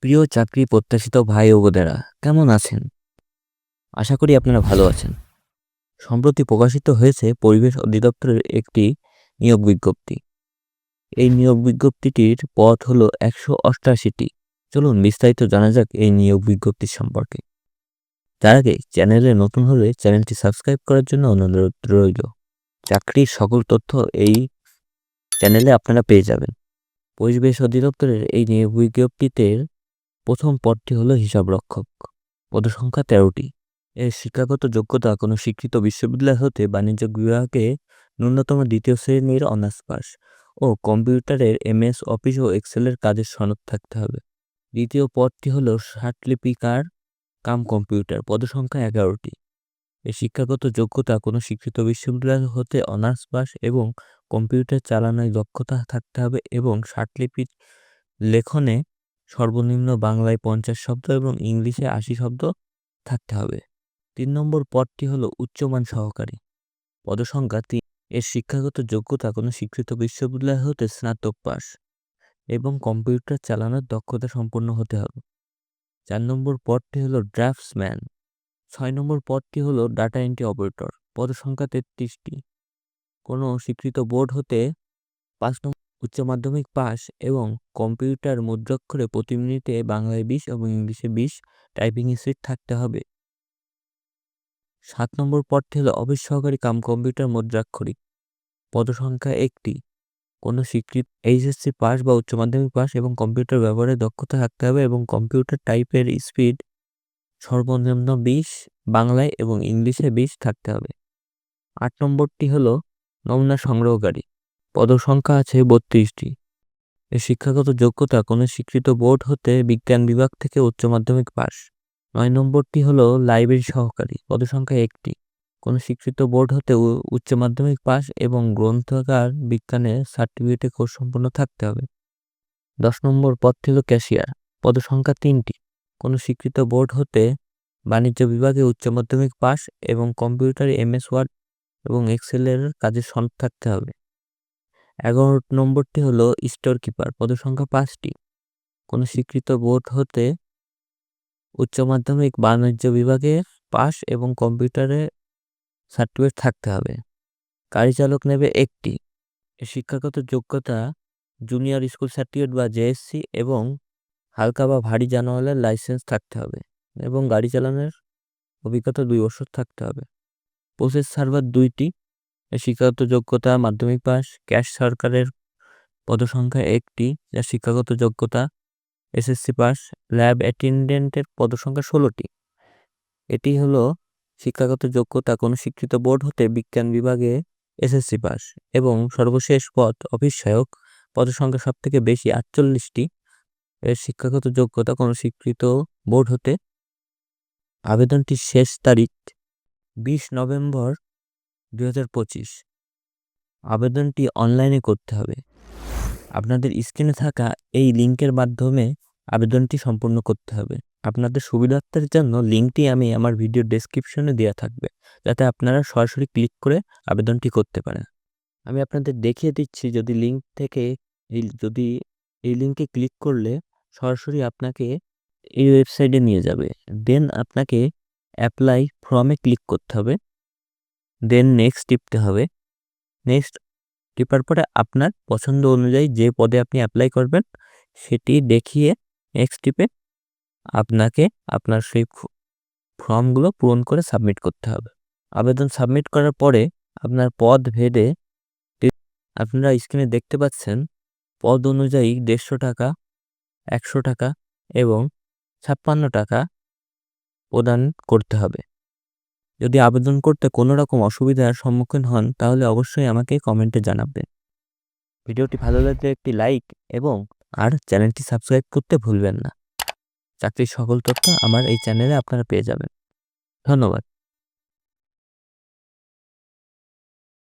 প্রিয় চাকরি প্রত্যাশিত ভাই ও বোনেরা কেমন আছেন? আশা করি আপনারা ভালো আছেন। সম্প্রতি প্রকাশিত হয়েছে পরিবেশ অধিদপ্তরের একটি নিয়োগ বিজ্ঞপ্তি। এই নিয়োগ বিজ্ঞপ্তিটির পদ হলো ১৮৮টি। চলুন বিস্তারিত জানা যাক এই নিয়োগ বিজ্ঞপ্তি সম্পর্কে। তার আগে চ্যানেলে নতুন হলে চ্যানেলটি সাবস্ক্রাইব করার জন্য অনুরোধ রইল। চাকরির সকল তথ্য এই চ্যানেলে আপনারা পেয়ে যাবেন। পরিবেশ অধিদপ্তরের এই নিয়োগ বিজ্ঞপ্তিতে প্রথম পদটি হলো হিসাবরক্ষক। পদসংখ্যা ১৩টি। এর শিক্ষাগত যোগ্যতা কোনো স্বীকৃত বিশ্ববিদ্যালয় হতে বাণিজ্য বিভাগে ন্যূনতম দ্বিতীয় শ্রেণীর অনার্স পাস ও কম্পিউটারের MS অফিস ও এক্সেলের কাজের সনদ থাকতে হবে। দ্বিতীয় পদটি হলো ষাটলিপিকার কাম কম্পিউটার। পদসংখ্যা ১১টি। এর শিক্ষাগত যোগ্যতা কোনো স্বীকৃত বিশ্ববিদ্যালয় হতে অনার্স পাস এবং কম্পিউটার চালানোয় দক্ষতা থাকতে হবে এবং ষাটলিপি লেখনে সর্বনিম্ন বাংলায় 50 শব্দ এবং ইংলিশে 80 শব্দ থাকতে হবে। ৩ নম্বর পদটি হলো উচ্চমান সহকারী। পদসংখ্যা ৩। এর শিক্ষাগত যোগ্যতা কোনো স্বীকৃত বিশ্ববিদ্যালয় হতে স্নাতক পাস এবং কম্পিউটার চালানোর দক্ষতা সম্পন্ন হতে হবে। ৪ নম্বর পদটি হলো ড্রাফটসম্যান। ৬ নম্বর পদটি হলো ডাটা এন্ট্রি অপারেটর। পদসংখ্যা ৩৩টি। কোনো স্বীকৃত বোর্ড হতে ৫ নম্বর উচ্চ মাধ্যমিক পাস এবং কম্পিউটার মুদ্রাক্ষরে প্রতি মিনিটে বাংলায় ২০ এবং ইংলিশে ২০ টাইপিং স্পিড থাকতে হবে। ৭ নম্বর পদটি হলো অফিস সহকারী কাম কম্পিউটার মুদ্রাক্ষরিক। পদসংখ্যা ১টি। কোনো স্বীকৃত HSC পাস বা উচ্চ মাধ্যমিক পাস এবং কম্পিউটার ব্যবহারে দক্ষতা থাকতে হবে এবং কম্পিউটার টাইপের স্পিড সর্বনিম্ন ২০ বাংলায় এবং ইংলিশে ২০ থাকতে হবে। ৮ নম্বরটি হলো নমুনা সংগ্রহকারী। পদসংখ্যা আছে ৩২টি। এর শিক্ষাগত যোগ্যতা কোনো স্বীকৃত বোর্ড হতে বিজ্ঞান বিভাগ থেকে উচ্চ মাধ্যমিক পাস। ৯ নম্বরটি হলো লাইব্রেরি সহকারী। পদসংখ্যা ১টি। কোনো স্বীকৃত বোর্ড হতে উচ্চ মাধ্যমিক পাস এবং গ্রন্থাগার বিজ্ঞানের সার্টিফিকেটে কোর্স সম্পন্ন থাকতে হবে। ১০ নম্বর পদটি হলো ক্যাশিয়ার। পদসংখ্যা ৩টি। কোনো স্বীকৃত বোর্ড হতে বাণিজ্য বিভাগে উচ্চ মাধ্যমিক পাস এবং কম্পিউটারে MS ওয়ার্ড এবং এক্সেলের কাজের সনদ থাকতে হবে। ১১ নম্বরটি হলো স্টোর কিপার। পদসংখ্যা ৫টি। কোনো স্বীকৃত বোর্ড হতে উচ্চ মাধ্যমিক বাণিজ্য বিভাগে পাস এবং কম্পিউটারে সার্টিফিকেট থাকতে হবে। গাড়ি চালক নেবে ১টি। এর শিক্ষাগত যোগ্যতা জুনিয়র স্কুল সার্টিফিকেট বা JSC এবং হালকা বা ভারী যানবাহনের লাইসেন্স থাকতে হবে এবং গাড়ি চালানোর অভিজ্ঞতা ২ বছর থাকতে হবে। প্রসেস সার্ভার ২টি। এর শিক্ষাগত যোগ্যতা মাধ্যমিক পাস। ক্যাশ সরকারের পদসংখ্যা ১টি। যার শিক্ষাগত যোগ্যতা SSC পাস। ল্যাব অ্যাটেন্ডেন্টের পদসংখ্যা 16টি। এটি হলো শিক্ষাগত যোগ্যতা কোনো স্বীকৃত বোর্ড হতে বিজ্ঞান বিভাগে SSC পাস এবং সর্বশেষ পদ অফিস সহায়ক। পদসংখ্যা সবথেকে বেশি 48টি। এর শিক্ষাগত যোগ্যতা কোনো স্বীকৃত বোর্ড হতে। আবেদনটির শেষ তারিখ ২০ নভেম্বর ২০২৫। আবেদনটি অনলাইনে করতে হবে। আপনাদের স্ক্রিনে থাকা এই লিঙ্কের মাধ্যমে আবেদনটি সম্পূর্ণ করতে হবে। আপনাদের সুবিধার্থের জন্য লিঙ্কটি আমি আমার ভিডিও ডেসক্রিপশনে দেওয়া থাকবে, যাতে আপনারা সরাসরি ক্লিক করে আবেদনটি করতে পারেন। আমি আপনাদের দেখিয়ে দিচ্ছি যদি এই লিঙ্কে ক্লিক করলে সরাসরি আপনাকে এই ওয়েবসাইটে নিয়ে যাবে। দেন আপনাকে অ্যাপ্লাই ফর্মে ক্লিক করতে হবে। দেন নেক্সট টিপতে হবে। নেক্সট টিপার পরে আপনার পছন্দ অনুযায়ী যে পদে আপনি অ্যাপ্লাই করবেন সেটি দেখিয়ে নেক্সট টিপে আপনাকে আপনার সেই ফর্মগুলো পূরণ করে সাবমিট করতে হবে। আবেদন সাবমিট করার পরে আপনার পদ ভেদে আপনারা স্ক্রিনে দেখতে পাচ্ছেন পদ অনুযায়ী ১৫০ টাকা, ১০০ টাকা এবং ৫৬ টাকা প্রদান করতে হবে। যদি আবেদন করতে কোনো রকম অসুবিধার সম্মুখীন হন তাহলে অবশ্যই আমাকে কমেন্টে জানাবেন। ভিডিওটি ভালো লাগলে একটি লাইক এবং চ্যানেলটি সাবস্ক্রাইব করতে ভুলবেন না। চাকরির সকল তথ্য আমার এই চ্যানেলে আপনারা পেয়ে যাবেন। ধন্যবাদ।